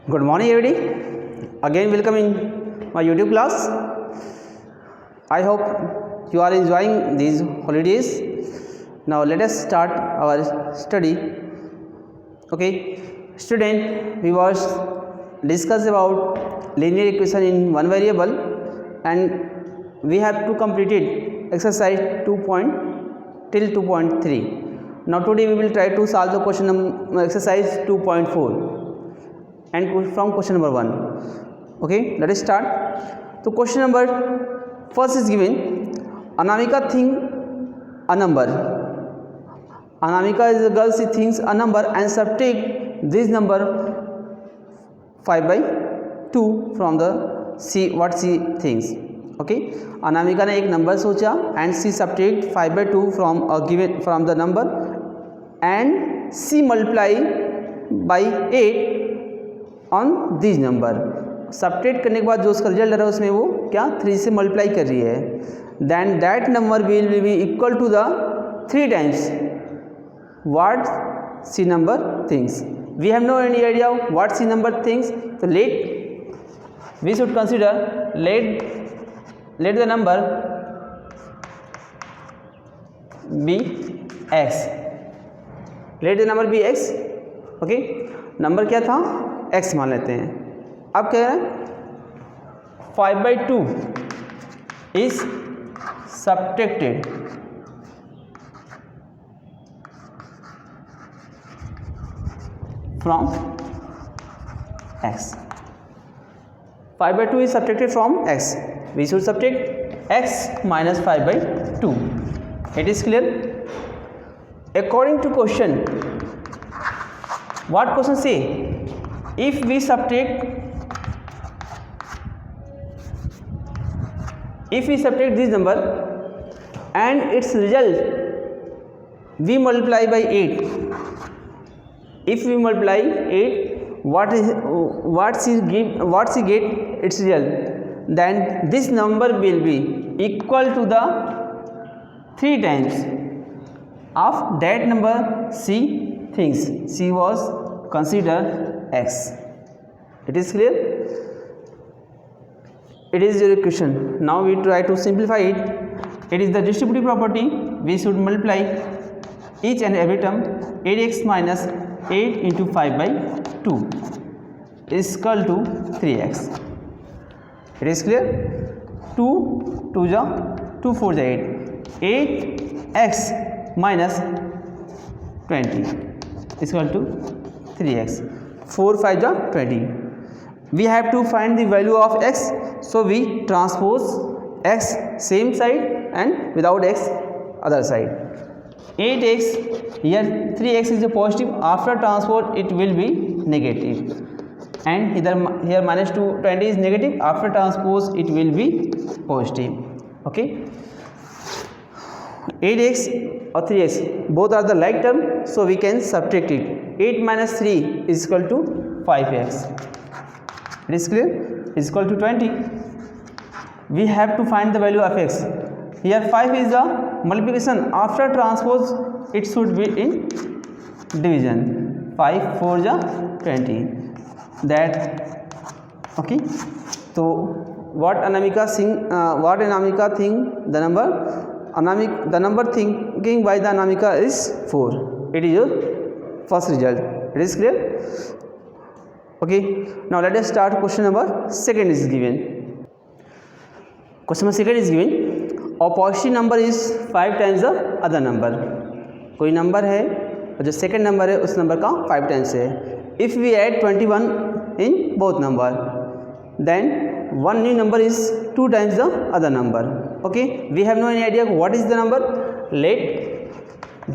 Good morning, everybody. Again, welcome in my YouTube class. I hope you are enjoying these holidays. Now, let us start our study. Okay, student, we was discuss about linear equation in one variable, and we have to completed exercise till 2.3. Now, today we will try to solve the question exercise 2.4. and from question number 1. Okay, let us start. So question number first is given, Anamika think a number. Anamika is a girl, she thinks a number and subtract this number 5/2 from the what she thinks. Okay, Anamika ने एक number सोचा and she subtract 5/2 from the number and she multiply by 8 on this number. Subtract करने के बाद जो उसका result आ रहा है उसमें वो क्या 3 से मल्टीप्लाई कर रही है. Then that number will be equal to the 3 times what c number things. We have no any idea what c number things. तो let we should consider let the number be x. Let the number be x. Okay, number क्या था, x मान लेते हैं. अब कह रहे हैं 5/2 is subtracted from x. 5/2 is subtracted from x. We should subtract x minus 5/2. It is clear? According to question, what question say? If we subtract this number and its result we multiply by 8. If we multiply 8, what she get its result, then this number will be equal to the 3 times of that number she thinks. She was considered x. It is clear? It is your equation. Now we try to simplify it. It is the distributive property. We should multiply each and every term. 8x minus 8 into 5/2 is equal to 3x. It is clear? 2 2 ja 2 4 ja 8. 8x minus 20 is equal to 3x. 4 5 ja 20. We have to find the value of x, so we transpose x same side and without x other side. 8x here 3x is a positive, after transpose it will be negative, and here minus 20 is negative, after transpose it will be positive. Okay, 8x or 3x both are the like term, so we can subtract it. 8 minus 3 is equal to 5x. It is clear? It is equal to 20. We have to find the value of x. Here 5 is the multiplication, after transpose it should be in division. 5 4 ja 20. That okay. So what Anamika think the number thinking by the Anamika is 4. It is your first result. It is clear? Okay, now let us start. Question number second is given. Question number second is given, a positive number is 5 times the other number. कोई number है और जो second number है उस number का 5 times है. If we add 21 in both number, then one new number is 2 times the other number. Okay, we have no any idea what is the number. Let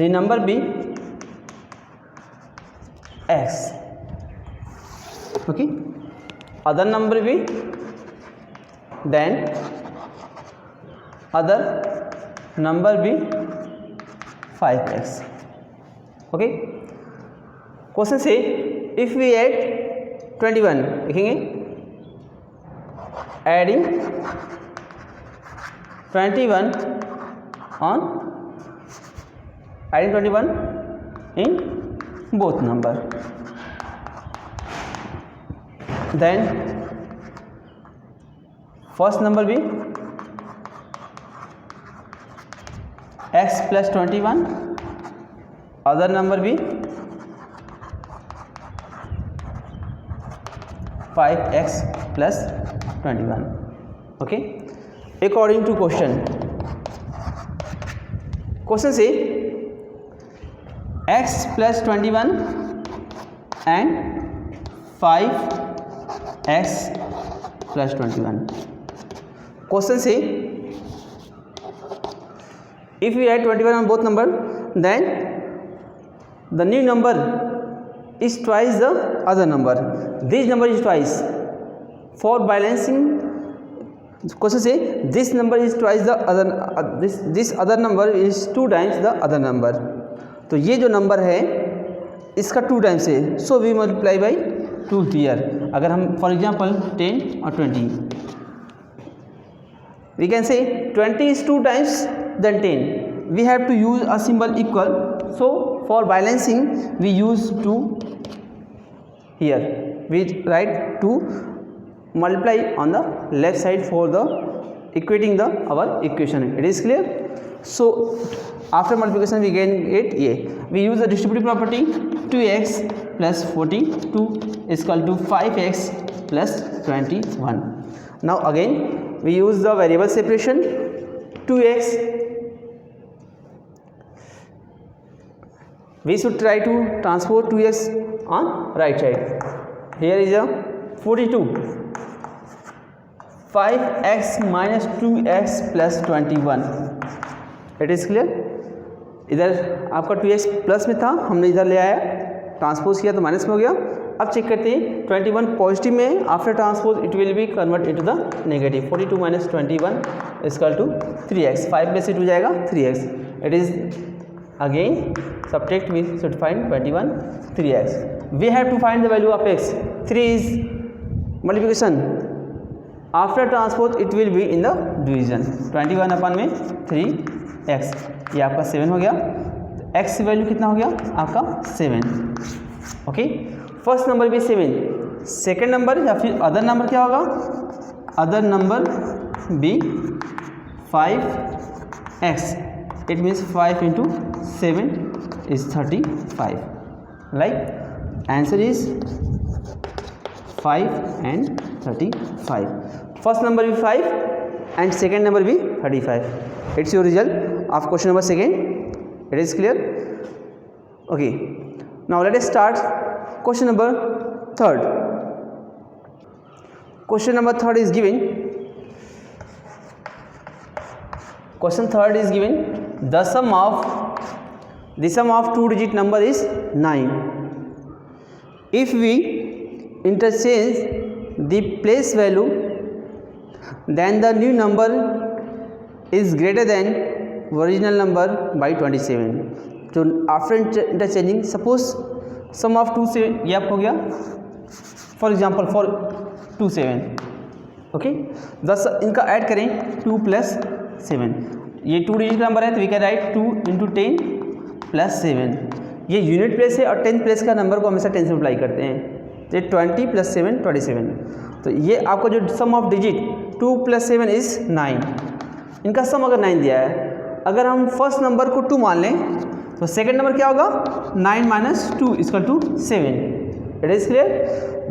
the number be x. Okay, other number be, then other number be 5x. Okay, question से if we add 21, लिखेंगे adding 21 on adding 21 in both number. then first number be x plus 21, other number be 5x plus 21. Okay, according to question say x plus 21 and 5x plus 21. Question say if we add 21 on both number, then the new number is twice the other number. This number is twice. For balancing, question say this number is twice the other, this other number is 2 times the other number. तो ये जो number है इसका 2 times है, so we multiply by 2 here. अगर हम for example 10 और 20, we can say 20 is 2 times than 10. We have to use a symbol equal, so for balancing we use 2 here. We write 2 multiply on the left side for the equating the our equation. It is clear? So after multiplication we gain it. We use the distributive property. 2x plus 42 is equal to 5x plus 21. Now again we use the variable separation. 2x, we should try to transpose 2x on right side. Here is a 42, 5x minus 2x plus 21. It is clear? इधर आपका 2x plus में था, हमने इधर ले आया, transpose किया तो माइनस में हो गया. अब चेक करते हैं 21 पॉजिटिव में, after transpose it will be convert into the negative. 42 minus 21 equal to 3x. 5 में से 2 जाएगा 3x. It is again subtract, we should find 21 3x. We have to find the value of x. 3 is multiplication, after transpose it will be in the division. 21 अपन में 3x, ये आपका 7 हो गया. x value कितना हो गया आपका 7. ओके, फर्स्ट नंबर भी 7. सेकेंड नंबर या फिर अदर नंबर क्या होगा? Other number be 5x. It means 5 into 7 is 35. Like answer is 5 and 35. First number be 5 and second number be 35. It's your result of question number 2. It is clear? Okay, now let us start question number 3. Question number 3 is given. Question 3 is given. The sum of 2-digit number is 9. If we interchange the place value, then the new number is greater than original number by 27. So after interchanging, suppose sum of 2 से ये आप हो गया, for example for 2 7. Okay, 10 इनका add करें 2 plus 7. ये 2 digit number है तो we can write 2 into 10 plus 7. ये यूनिट प्लेस है और 10th प्लेस का नंबर को हमेशा 10 से मल्टीप्लाई करते हैं. तो 20 प्लस 7 27. तो ये आपका जो सम ऑफ डिजिट 2 प्लस 7 इज़ 9. इनका सम अगर 9 दिया है, अगर हम फर्स्ट नंबर को 2 मान लें तो सेकेंड नंबर क्या होगा? 9 minus 2 equal to 7. It is clear?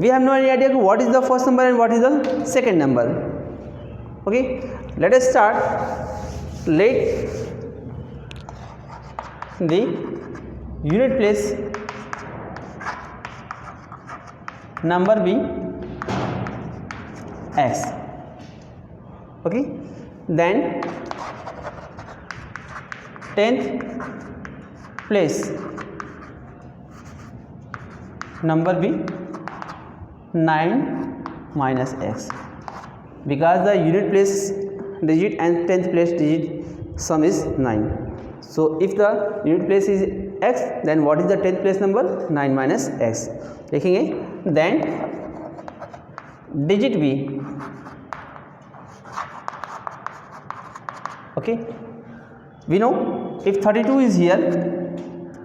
We have no any idea what is the first number and what is the second number. Okay, let us start. Let the unit place number be x. Okay, then 10th place number be 9 minus x, because the unit place digit and 10th place digit sum is 9. So if the unit place is x, then what is the 10th place number? 9 minus x. लिखेंगे. then digit b. okay, we know if 32 is here,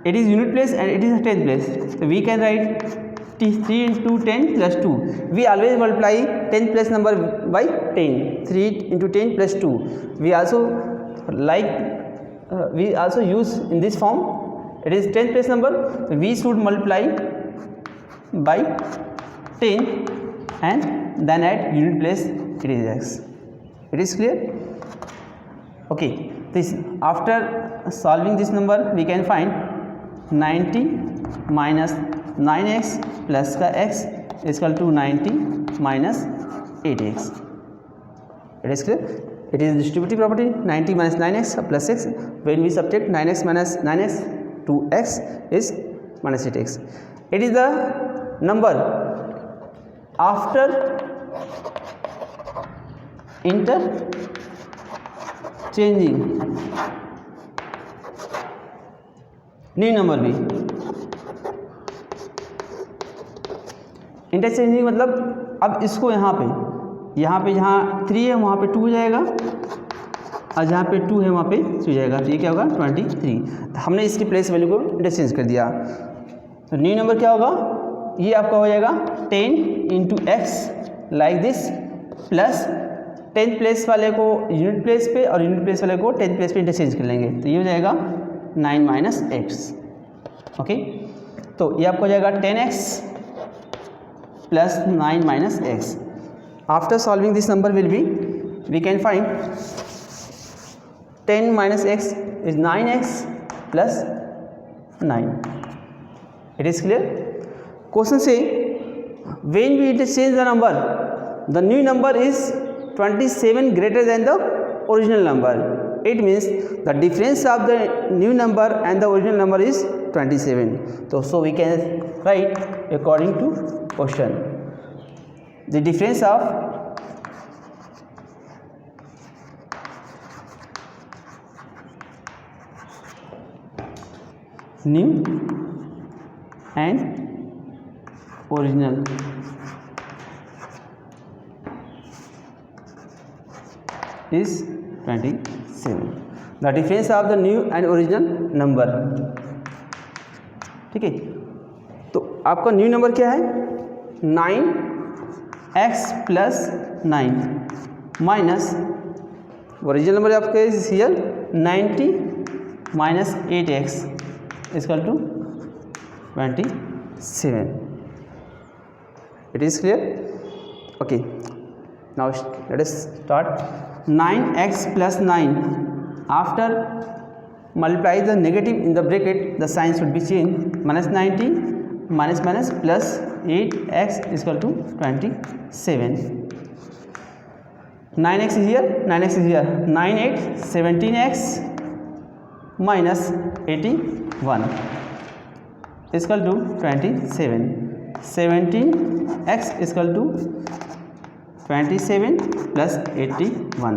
it is unit place and it is a 10th place, so we can write 3 into 10 plus 2. We always multiply 10 plus number by 10. 3 into 10 plus 2. We also use in this form. It is 10 place number. We should multiply by 10 and then at unit place it is x. It is clear? Okay. This after solving this number we can find 90 minus 9x plus का x is equal to 90 minus 8x. It is clear? It is distributive property. 90 minus 9x plus x. When we subtract 9x minus 9x to x is minus 8x. It is the number after interchanging new number भी. Interchanging मतलब अब इसको यहाँ पे जहाँ 3 है वहाँ पे 2 हो जाएगा और जहाँ पे 2 है वहाँ पे 3 हो जाएगा. तो ये क्या होगा 23. तो हमने इसकी प्लेस वैल्यू को इंटरचेंज कर दिया. तो न्यू नंबर क्या होगा, ये आपका हो जाएगा 10 into x like this plus 10 place वाले को यूनिट प्लेस पे और यूनिट प्लेस वाले को 10 प्लेस पे इंटरचेंज कर लेंगे. तो ये हो जाएगा 9 माइनस एक्स. ओके. तो ये आपको हो जाएगा 10x plus 9 minus x. After solving this number will be, we can find 10 minus x is 9x plus 9. It is clear? Question say, when we interchange the number, the new number is 27 greater than the original number. It means the difference of the new number and the original number is 27. So we can write according to question. The difference of new and original is 27. The difference of the new and original number. ठीक है. तो आपका new number क्या है 9x plus 9 minus original number आपके here 90 minus 8x equal to 27. It is clear? Okay. Now let us start. 9x plus 9. After multiply the negative in the bracket, the sign should be changed. Minus 90 minus minus plus 8x is equal to 27. 9x is here, 9x is here. 9 8 17x minus 81 is equal to 27. 17x is equal to 27 plus 81.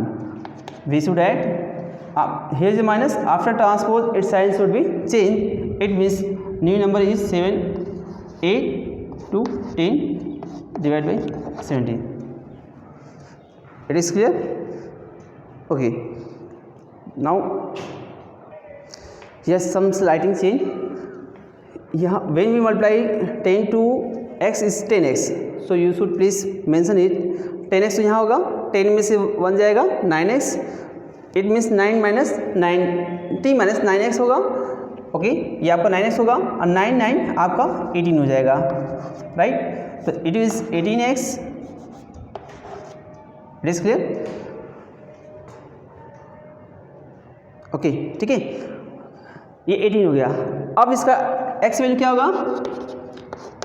We should add. Here is a minus. After transpose, its sign should be changed. It means new number is 7 8 to 10 divided by 17. It is clear? Okay. Now yes, some slighting change. Yeah, when we multiply 10 to x is 10x. So you should please mention it. 10x तो यहाँ होगा, 10 में से 1 जाएगा 9x. It means 9 minus 90 minus 9x होगा. Okay. ये आपका 9x होगा और 9 9 आपका 18 हो जाएगा. राइट. तो it is 18x. It is clear? Okay. ठीक है. ये 18 हो गया. अब इसका x वैल्यू क्या होगा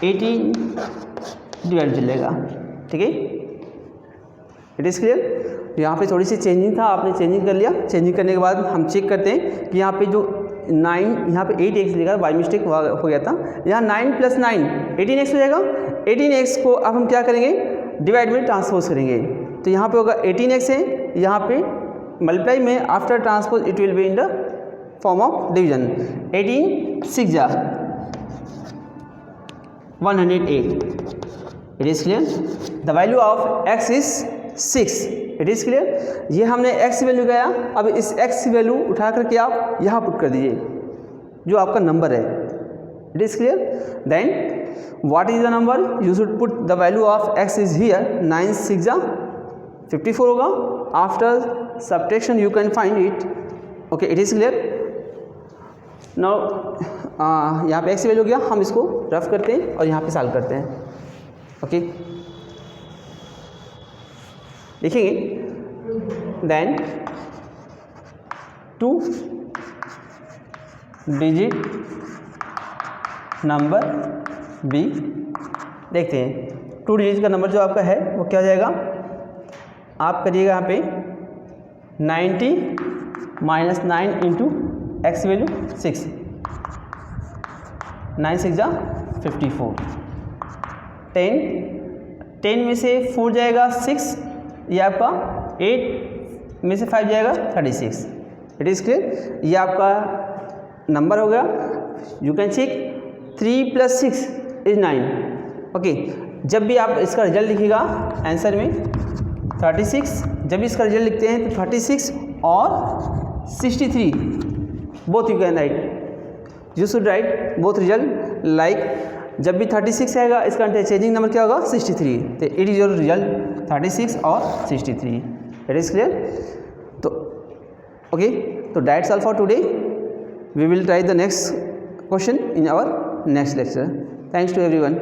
18 डिवाइड चलेगा. ठीक है. It is clear? यहाँ पे थोड़ी सी चेंजिंग था, आपने चेंजिंग कर लिया. चेंजिंग करने के बाद हम चेक करते हैं कि यहाँ पे जो 9 यहाँ पे 8x लिखा बाई मिस्टेक हो गया था. यहाँ 9 प्लस 9 18x हो जाएगा. 18x को अब हम क्या करेंगे डिवाइड में ट्रांसपोज करेंगे. तो यहाँ पे होगा 18x है, यहाँ पे मल्टीप्लाई में after transpose it will be in the form of division. 18 6 जा 108. It is clear? The value of x is 6. It is clear? ये हमने x वैल्यू गया. अब इस x वैल्यू उठा करके आप यहाँ पुट कर दीजिए जो आपका नंबर है. It is clear? Then what is the number, you should put the value of x is here, 9 6 54 होगा, after subtraction you can find it. okay, it is clear. now यहाँ पे x की value गया, हम इसको rough करते हैं और यहाँ पे सॉल्व करते हैं. ओके, लिखेंगे देन 2 डिजिट नंबर बी. देखते हैं 2 डिजिट का नंबर जो आपका है वो क्या हो जाएगा. आप करिएगा यहाँ पे 90 माइनस 9 इंटू एक्स वैल्यू 6, 9 6 54, 10 में से 4 जाएगा 6, ये आपका 8 में से 5 जाएगा 36. It is clear. ये आपका नंबर हो गया. You can check 3 + 6 is 9. Okay, जब भी आप इसका रिजल्ट लिखिएगा आंसर में 36, जब भी इसका रिजल्ट लिखते हैं तो 36 और 63 both you can write. You should write both result like. जब भी 36 आएगा इसका चेंजिंग नंबर क्या होगा 63. तो इट इज़ योर रिजल्ट 36 और 63. It is clear. तो ओके, तो that's all for today. We will try the next question in our next lecture. Thanks to everyone.